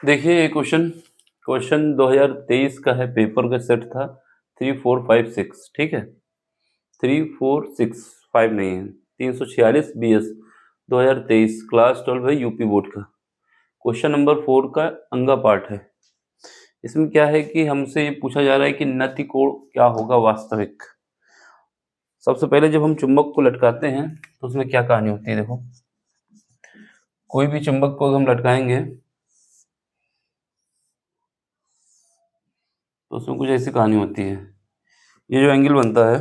देखिए ये क्वेश्चन 2023 का है, पेपर का सेट था 3 4 5 6, ठीक है। 3 4 6 5 नहीं है, 346 BS 2023 क्लास 12 है, यूपी बोर्ड का। क्वेश्चन नंबर 4 का अंगा पार्ट है। इसमें क्या है कि हमसे ये पूछा जा रहा है कि नति कोण क्या होगा वास्तविक। सबसे पहले जब हम चुंबक को लटकाते हैं तो उसमें क्या कहानी होती है। देखो, कोई भी चुंबक को हम लटकाएंगे तो उसमें कुछ ऐसी कहानी होती है। ये जो एंगल बनता है,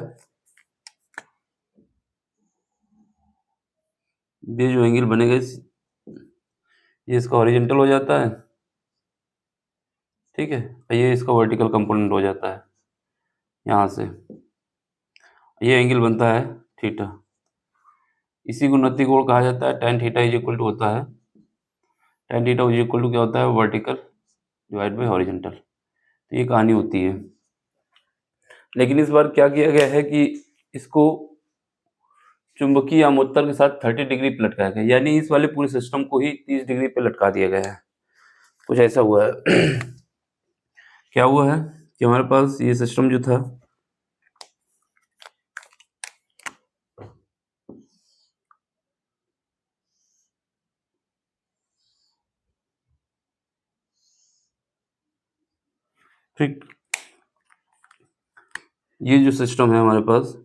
ये जो एंगल बनेगा ये इसका हॉरिजॉन्टल हो जाता है, ठीक है। ये इसका वर्टिकल कंपोनेंट हो जाता है यहाँ से। ये एंगल बनता है थीटा। इसी को नति कोण कहा जाता है। tan theta is equal to होता है, tan theta is equal to क्या होता है, वर्टिकल डिवाइड बाई हॉरिजॉन्टल। तो ये कहानी होती है। लेकिन इस बार क्या किया गया है कि इसको चुंबकीय आमोत्तर के साथ 30 डिग्री पे लटकाया गया, यानी इस वाले पूरे सिस्टम को ही 30 डिग्री पे लटका दिया गया है। कुछ ऐसा हुआ है। क्या हुआ है कि हमारे पास ये सिस्टम जो था, ठीक, ये जो सिस्टम है हमारे पास,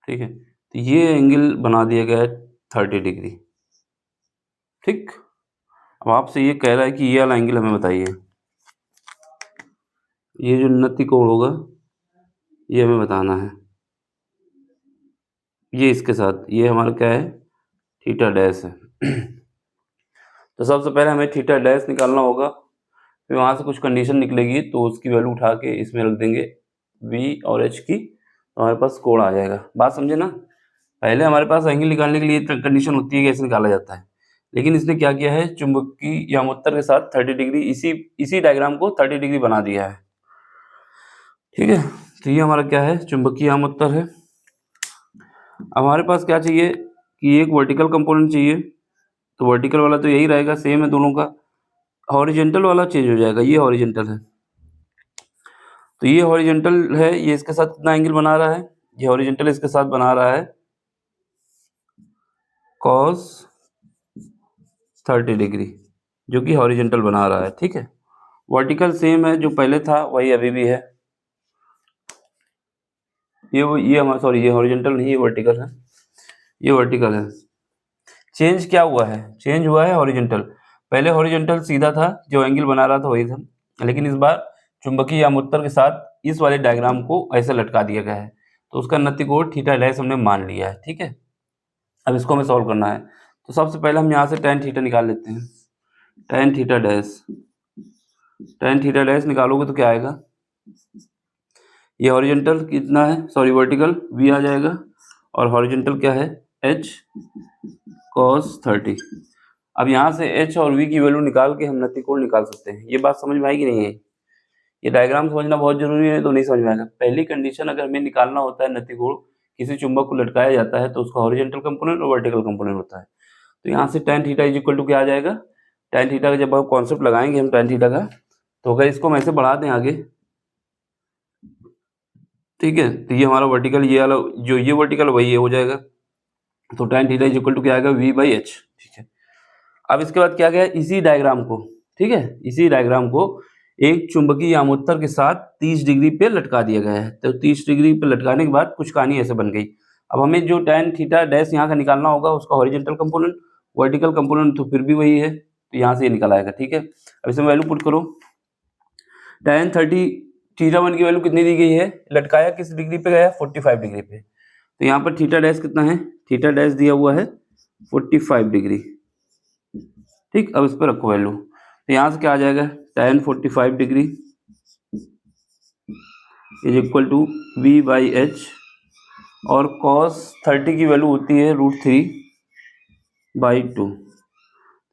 ठीक है, तो ये एंगल बना दिया गया है 30 डिग्री, ठीक। अब आपसे ये कह रहा है कि ये वाला एंगल हमें बताइए। ये जो नति कोण होगा ये हमें बताना है। ये इसके साथ ये हमारा क्या है, थीटा डैश है। तो सबसे पहले हमें थीटा डैश निकालना होगा। फिर वहाँ से कुछ कंडीशन निकलेगी तो उसकी वैल्यू उठा के इसमें रख देंगे V और H की, तो हमारे पास कोण आ जाएगा। बात समझे ना। पहले हमारे पास एंगल निकालने के लिए कंडीशन होती है कि ऐसे निकाला जाता है, लेकिन इसने क्या किया है, चुंबकीय यामोत्तर के साथ 30 डिग्री इसी डायग्राम को 30 डिग्री बना दिया है, ठीक है। तो ये हमारा क्या है, चुंबकीय यामोत्तर है। अब हमारे पास क्या चाहिए कि एक वर्टिकल कंपोनेंट चाहिए। तो वर्टिकल वाला तो यही रहेगा, सेम है दोनों का। हॉरिजॉन्टल वाला चेंज हो जाएगा, ये हॉरिजॉन्टल है तो ये हॉरिजॉन्टल है, ये इसके साथ कितना एंगल बना रहा है, ये हॉरिजॉन्टल इसके साथ बना रहा है cos 30 डिग्री, जो कि हॉरिजॉन्टल बना रहा है, ठीक है। वर्टिकल सेम है, जो पहले था वही अभी भी है। ये हमारा, सॉरी, ये हॉरिजॉन्टल नहीं, ये वर्टिकल है, ये वर्टिकल है। चेंज क्या हुआ है, चेंज हुआ है हॉरिजॉन्टल। पहले हॉरिजॉन्टल सीधा था, जो एंगल बना रहा था वही था, लेकिन इस बार चुंबकीय यामोत्तर के साथ इस वाले डायग्राम को ऐसे लटका दिया गया है, तो उसका नति कोण थीटा डैश हमने मान लिया है, ठीक है। अब इसको हमें सॉल्व करना है। तो सबसे पहले हम यहाँ से tan थीटा निकाल लेते हैं। tan थीटा डैश निकालोगे तो क्या आएगा, ये हॉरिजॉन्टल कितना है, सॉरी वर्टिकल v आ जाएगा, और हॉरिजॉन्टल क्या है, h cos 30। अब यहाँ से h और v की वैल्यू निकाल के हम नति कोण निकाल सकते हैं। ये बात समझ में आएगी नहीं है, ये डायग्राम समझना बहुत जरूरी है, तो नहीं समझ में आएगा। पहली कंडीशन, अगर हमें निकालना होता है नति कोण, किसी चुंबक को लटकाया जाता है तो उसका हॉरिजॉन्टल कंपोनेंट और वर्टिकल कंपोनेंट होता है। तो यहाँ से tan theta is equal to क्या आ जाएगा, tan थीटा का जब आप कॉन्सेप्ट लगाएंगे हम tan थीटा का, तो अगर इसको हम ऐसे बढ़ा दें आगे, ठीक है, तो ये हमारा वर्टिकल, ये वाला जो ये वर्टिकल वही ये हो जाएगा। तो tan theta is equal to क्या आएगा, V/H, ठीक है। अब इसके बाद क्या गया, इसी डायग्राम को, ठीक है, इसी डायग्राम को एक चुंबकीय यामोत्तर के साथ 30 डिग्री पे लटका दिया गया है। तो 30 डिग्री पे लटकाने के बाद कुछ कहानी ऐसे बन गई। अब हमें जो tan थीटा डैश यहाँ का निकालना होगा, उसका हॉरिजॉन्टल कंपोनेंट, वर्टिकल कंपोनेंट तो फिर भी वही है, तो यहाँ से ये निकल आएगा, ठीक है। अब इसमें वैल्यू पुट करो। tan 30 थीटा 1 की वैल्यू कितनी दी गई है, लटकाया किस डिग्री पे गया, 45 डिग्री पे। तो यहाँ पर थीटा डैश कितना है, थीटा डैश दिया हुआ है 45 डिग्री, ठीक। अब इस पर रखो वैल्यू, तो यहाँ से क्या आ जाएगा, tan 45 degree is equal to V/H, और cos 30 की वैल्यू होती है √3/2।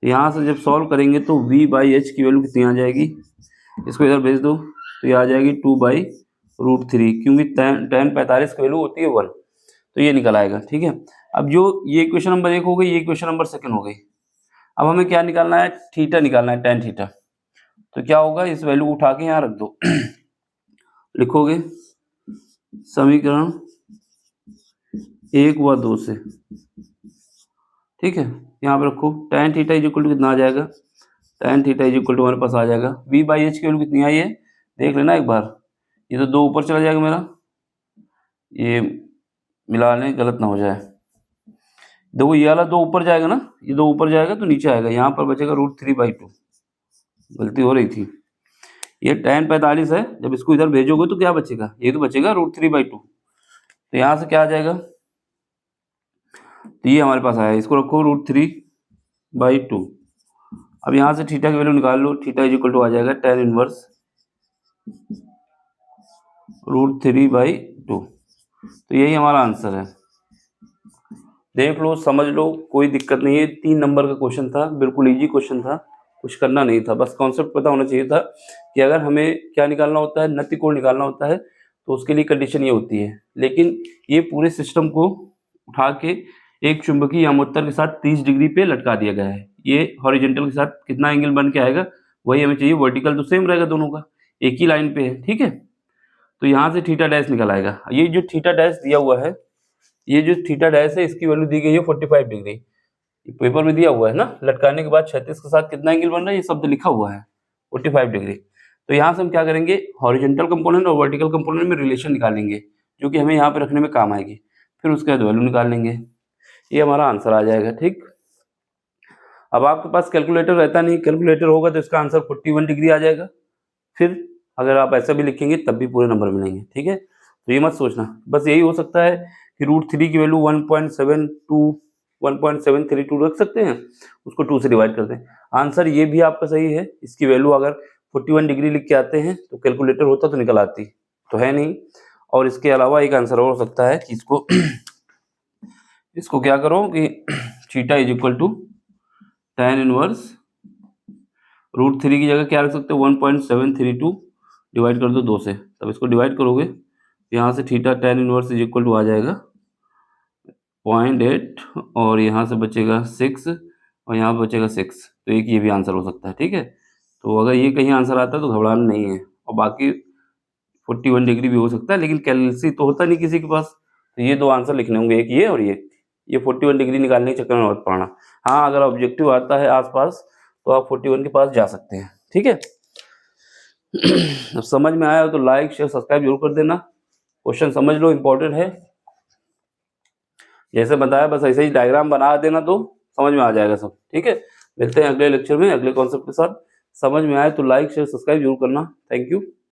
यहाँ से जब सॉल्व करेंगे तो V/H की वैल्यू कितनी आ जाएगी, इसको इधर भेज दो, तो ये आ जाएगी 2/2। √3, क्योंकि tan 45 की वैल्यू होती है 1, तो ये निकल आएगा। ठीक है, अब जो ये इक्वेशन नंबर 1 हो गई, ये इक्वेशन नंबर 2 हो गई। अब हमें क्या निकालना है, थीटा निकालना है, tan थीटा। तो क्या होगा, इस वैल्यू को उठा के यहाँ रख दो लिखोगे समीकरण 1 व 2 से, ठीक है, यहाँ पे रखो tan theta is equal to कितना आ जाएगा, tan theta is equal to हमारे पास आ जाएगा v/h की वैल्यू कितनी आई है, देख लेना एक बार। ये तो 2 ऊपर चला जाएगा मेरा, ये मिला लें गलत ना हो जाए। देखो ये वाला 2 ऊपर जाएगा ना, ये 2 ऊपर जाएगा तो नीचे आएगा, यहाँ पर बचेगा √3/2, गलती हो रही थी। ये tan 45 है, जब इसको इधर भेजोगे तो क्या बचेगा, ये तो बचेगा √3/2। तो यहाँ से क्या आ जाएगा, तो ये हमारे पास आया, इसको रखो √3/2। अब यहाँ से थीटा की वैल्यू निकाल लो, थीटा इज इक्वल टू आ जाएगा tan इनवर्स √3/2। तो यही हमारा आंसर है। देख लो, समझ लो, कोई दिक्कत नहीं है। 3 नंबर का क्वेश्चन था, बिल्कुल इजी क्वेश्चन था, कुछ करना नहीं था, बस कॉन्सेप्ट पता होना चाहिए था कि अगर हमें क्या निकालना होता है, नत्ती कोण निकालना होता है, तो उसके लिए कंडीशन ये होती है। लेकिन ये पूरे सिस्टम को उठा के एक चुंबकीय यामोत्तर के साथ 30 डिग्री पे लटका दिया गया है। ये हॉरिजॉन्टल के साथ कितना एंगल बन के आएगा, वही हमें चाहिए। वर्टिकल तो सेम रहेगा दोनों का, एक ही लाइन पे है, ठीक है। तो यहाँ से थीटा डैश निकल आएगा। ये जो थीटा डैश दिया हुआ है, ये जो थीटा डैश है, इसकी वैल्यू दी गई है 45 डिग्री, पेपर में दिया हुआ है ना, लटकाने के बाद 36 के साथ कितना एंगल बन रहा है, ये शब्द लिखा हुआ है 45 डिग्री। तो यहाँ से हम क्या करेंगे, हॉरिजॉन्टल कंपोनेंट और वर्टिकल कंपोनेंट में रिलेशन निकालेंगे, जो कि हमें यहाँ पे रखने में काम आएगी। फिर उसके बाद वैल्यू निकाल लेंगे, ये हमारा आंसर आ जाएगा। ठीक, अब आपके पास कैलकुलेटर रहता नहीं, कैलकुलेटर होगा तो इसका आंसर 41 डिग्री आ जाएगा। फिर अगर आप ऐसा भी लिखेंगे तब भी पूरे नंबर मिलेंगे, ठीक है। तो ये मत सोचना, बस यही हो सकता है कि √3 की वैल्यू 1.732 रख सकते हैं, उसको 2 से डिवाइड कर दें, आंसर ये भी आपका सही है। इसकी वैल्यू अगर 41 डिग्री लिख के आते हैं तो कैलकुलेटर होता तो निकल आती, तो है नहीं। और इसके अलावा एक आंसर और हो सकता है कि इसको क्या करो कि theta is equal to tan inverse √3 की जगह क्या रख सकते हो, 1.732 डिवाइड कर दो 2 से, तब इसको डिवाइड करोगे, यहाँ से theta tan inverse is equal to आ जाएगा 0.8, और यहाँ से बचेगा 6, और यहाँ बचेगा 6। तो एक ये भी आंसर हो सकता है, ठीक है। तो अगर ये कहीं आंसर आता है तो घबराना नहीं है। और बाकी 41 डिग्री भी हो सकता है, लेकिन कैलसी तो होता नहीं किसी के पास, तो ये 2 आंसर लिखने होंगे, एक ये और ये 41 डिग्री निकालने के चक्कर में मत पड़ना। हाँ, अगर ऑब्जेक्टिव आता है आसपास तो आप 41 के पास जा सकते हैं, ठीक है। अब समझ में आया हो तो लाइक शेयर सब्सक्राइब जरूर कर देना। क्वेश्चन समझ लो, इम्पोर्टेंट है, जैसे बताया बस ऐसे ही डायग्राम बना देना तो समझ में आ जाएगा सब, ठीक है। मिलते हैं अगले लेक्चर में अगले कॉन्सेप्ट के साथ। समझ में आए तो लाइक शेयर सब्सक्राइब जरूर करना। Thank you.